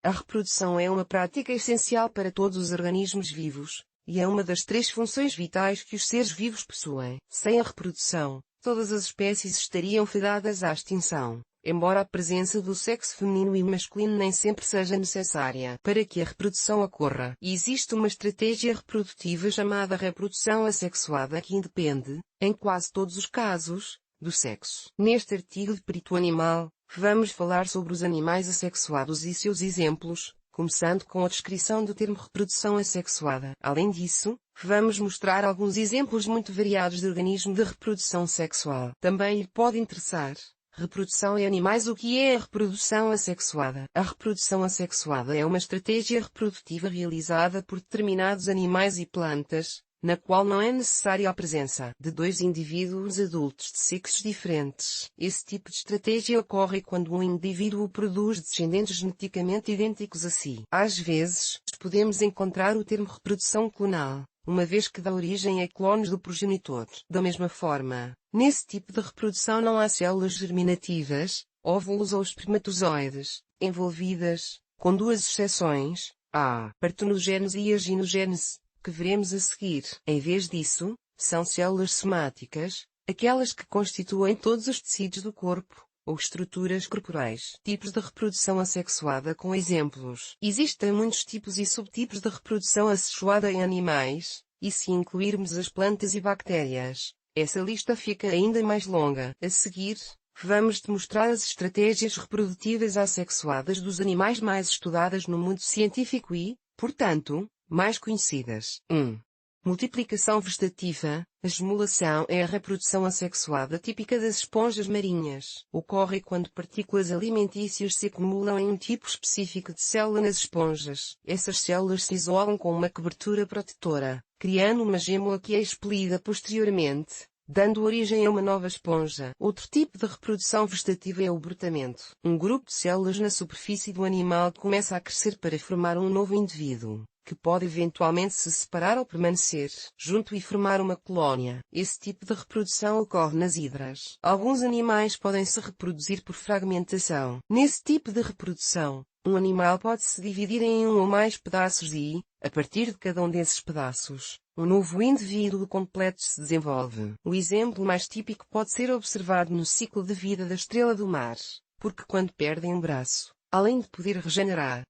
A reprodução é uma prática essencial para todos os organismos vivos, e é uma das 3 funções vitais que os seres vivos possuem. Sem a reprodução, todas as espécies estariam fadadas à extinção, embora a presença do sexo feminino e masculino nem sempre seja necessária para que a reprodução ocorra. Existe uma estratégia reprodutiva chamada reprodução assexuada que independe, em quase todos os casos, do sexo. Neste artigo de Perito Animal, vamos falar sobre os animais assexuados e seus exemplos, começando com a descrição do termo reprodução assexuada. Além disso, vamos mostrar alguns exemplos muito variados de organismo de reprodução sexual. Também lhe pode interessar reprodução em animais. O que é a reprodução assexuada? A reprodução assexuada é uma estratégia reprodutiva realizada por determinados animais e plantas, na qual não é necessária a presença de 2 indivíduos adultos de sexos diferentes. Esse tipo de estratégia ocorre quando um indivíduo produz descendentes geneticamente idênticos a si. Às vezes, podemos encontrar o termo reprodução clonal, uma vez que dá origem a clones do progenitor. Da mesma forma, nesse tipo de reprodução não há células germinativas, óvulos ou espermatozoides, envolvidas, com 2 exceções, a partenogênese e a ginogênese, que veremos a seguir. Em vez disso, são células somáticas, aquelas que constituem todos os tecidos do corpo, ou estruturas corporais. Tipos de reprodução assexuada com exemplos. Existem muitos tipos e subtipos de reprodução assexuada em animais, e se incluirmos as plantas e bactérias, essa lista fica ainda mais longa. A seguir, vamos demonstrar as estratégias reprodutivas assexuadas dos animais mais estudadas no mundo científico e, portanto, mais conhecidas. 1. Multiplicação vegetativa. A estimulação é a reprodução assexuada típica das esponjas marinhas. Ocorre quando partículas alimentícias se acumulam em um tipo específico de célula nas esponjas. Essas células se isolam com uma cobertura protetora, criando uma gêmula que é expelida posteriormente, dando origem a uma nova esponja. Outro tipo de reprodução vegetativa é o brotamento. Um grupo de células na superfície do animal começa a crescer para formar um novo indivíduo, que pode eventualmente se separar ou permanecer junto e formar uma colónia. Esse tipo de reprodução ocorre nas hidras. Alguns animais podem se reproduzir por fragmentação. Nesse tipo de reprodução, um animal pode se dividir em um ou mais pedaços e, a partir de cada um desses pedaços, um novo indivíduo completo se desenvolve. O exemplo mais típico pode ser observado no ciclo de vida da estrela do mar, porque quando perdem um braço, além de poder regenerar,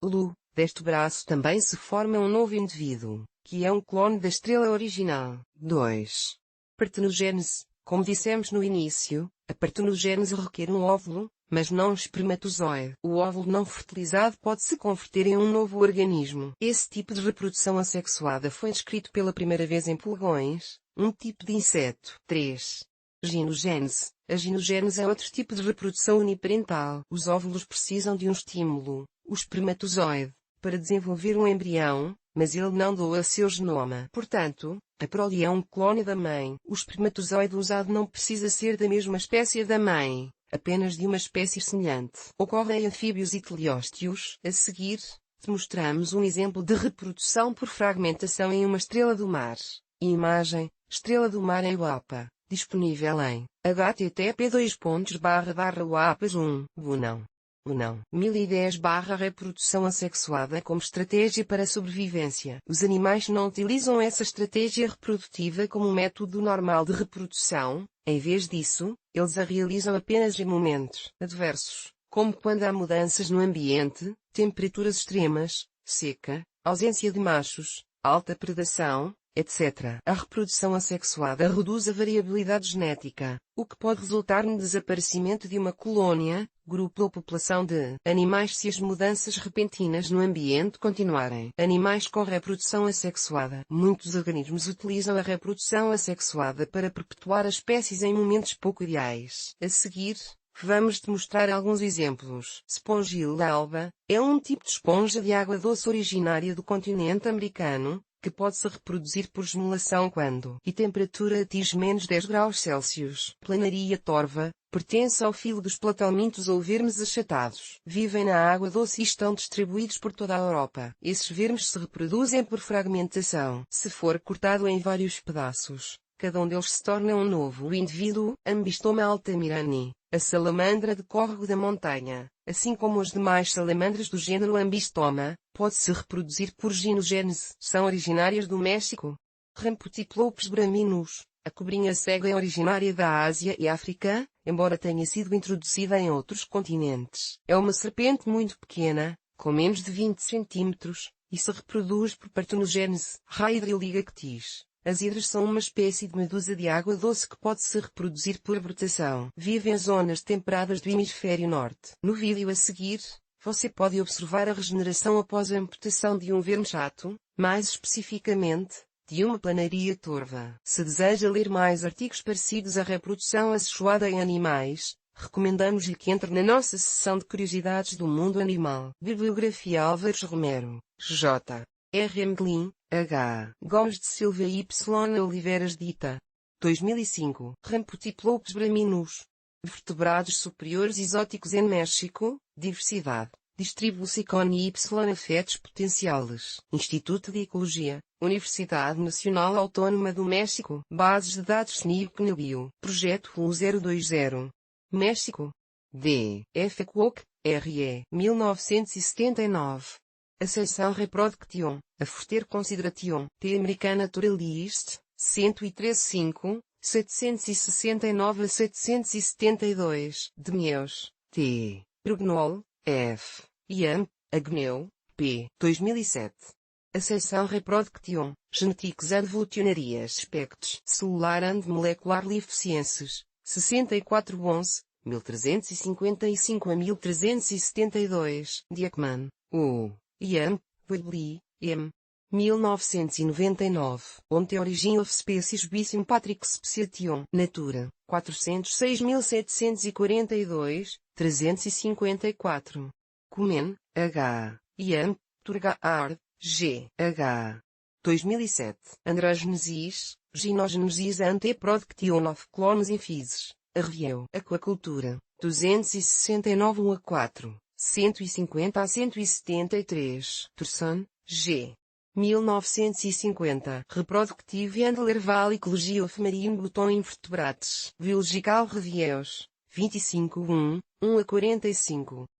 deste braço também se forma um novo indivíduo, que é um clone da estrela original. 2. Partenogênese. Como dissemos no início, a partenogênese requer um óvulo, mas não um espermatozoide. O óvulo não fertilizado pode se converter em um novo organismo. Esse tipo de reprodução assexuada foi descrito pela primeira vez em pulgões, um tipo de inseto. 3. Ginogênese. A ginogênese é outro tipo de reprodução uniparental. Os óvulos precisam de um estímulo, o espermatozoide, para desenvolver um embrião, mas ele não doa seu genoma. Portanto, a prole é um clone da mãe. O espermatozoide usado não precisa ser da mesma espécie da mãe, apenas de uma espécie semelhante. Ocorre em anfíbios e teleósteos. A seguir, demonstramos um exemplo de reprodução por fragmentação em uma estrela do mar. Imagem: estrela do mar em UAPA, disponível em http://uapas1. Não. 1010 reprodução assexuada como estratégia para a sobrevivência. Os animais não utilizam essa estratégia reprodutiva como um método normal de reprodução. Em vez disso, eles a realizam apenas em momentos adversos, como quando há mudanças no ambiente, temperaturas extremas, seca, ausência de machos, alta predação, etc. A reprodução assexuada reduz a variabilidade genética, o que pode resultar no desaparecimento de uma colônia, grupo ou população de animais se as mudanças repentinas no ambiente continuarem. Animais com reprodução assexuada. Muitos organismos utilizam a reprodução assexuada para perpetuar as espécies em momentos pouco ideais. A seguir, vamos demonstrar alguns exemplos. Spongilla alba é um tipo de esponja de água doce originária do continente americano, que pode se reproduzir por estimulação quando a temperatura atinge menos 10 graus Celsius. Planaria torva pertence ao filo dos platelmintos ou vermes achatados. Vivem na água doce e estão distribuídos por toda a Europa. Esses vermes se reproduzem por fragmentação. Se for cortado em vários pedaços, cada um deles se torna um novo indivíduo. Ambistoma altamirani, a salamandra de córrego da montanha, assim como as demais salamandras do gênero Ambistoma, pode-se reproduzir por ginogênese. São originárias do México. Ramputiplopes braminus. A cobrinha cega é originária da Ásia e África, embora tenha sido introduzida em outros continentes. É uma serpente muito pequena, com menos de 20 centímetros, e se reproduz por partenogênese. Hydriligactis. As hidras são uma espécie de medusa de água doce que pode se reproduzir por brotação. Vive em zonas temperadas do hemisfério norte. No vídeo a seguir, você pode observar a regeneração após a amputação de um verme chato, mais especificamente, de uma planaria torva. Se deseja ler mais artigos parecidos à reprodução assexuada em animais, recomendamos-lhe que entre na nossa seção de curiosidades do mundo animal. Bibliografia Álvares Romero, J. R. M. Glynn, H. Gomes de Silva e Y. Oliveiras Dita. 2005. Ramputiplopes braminus. Vertebrados superiores exóticos em México, diversidade. Distribuição Y efeitos potenciais. Instituto de Ecologia, Universidade Nacional Autônoma do México. Bases de dados SNI-CNBio. Projeto 1020. México. D. F. Cook, R.E. 1979. A seção Reproduction, a Forter Consideration, T. American Naturalist, 113.5, 769 a 772. De Meus, T. Brugnol, F. Iam, Agneu, P. 2007. A seção Reproduction, Genetics and Evolutionary Aspects, Cellular and Molecular Life Sciences, 6411, 1355 a 1372. Diekman, U. Iam, Willy, M. 1999. Onde Origin of Species by St. Patrick's Speciation. Natura. 406.742, 354. Cumen, H. Iam, Turgaard, G. H. 2007. Androgenesis, Gynogenesis and the Production of Clones in Feces. A Review. Aquacultura. 269 1 a 4. 150 a 173. Terson, G. 1950. Reproductive and Larval Ecology of Marine Button Invertebrates. Biological Reviews. 25 1, 1 a 45.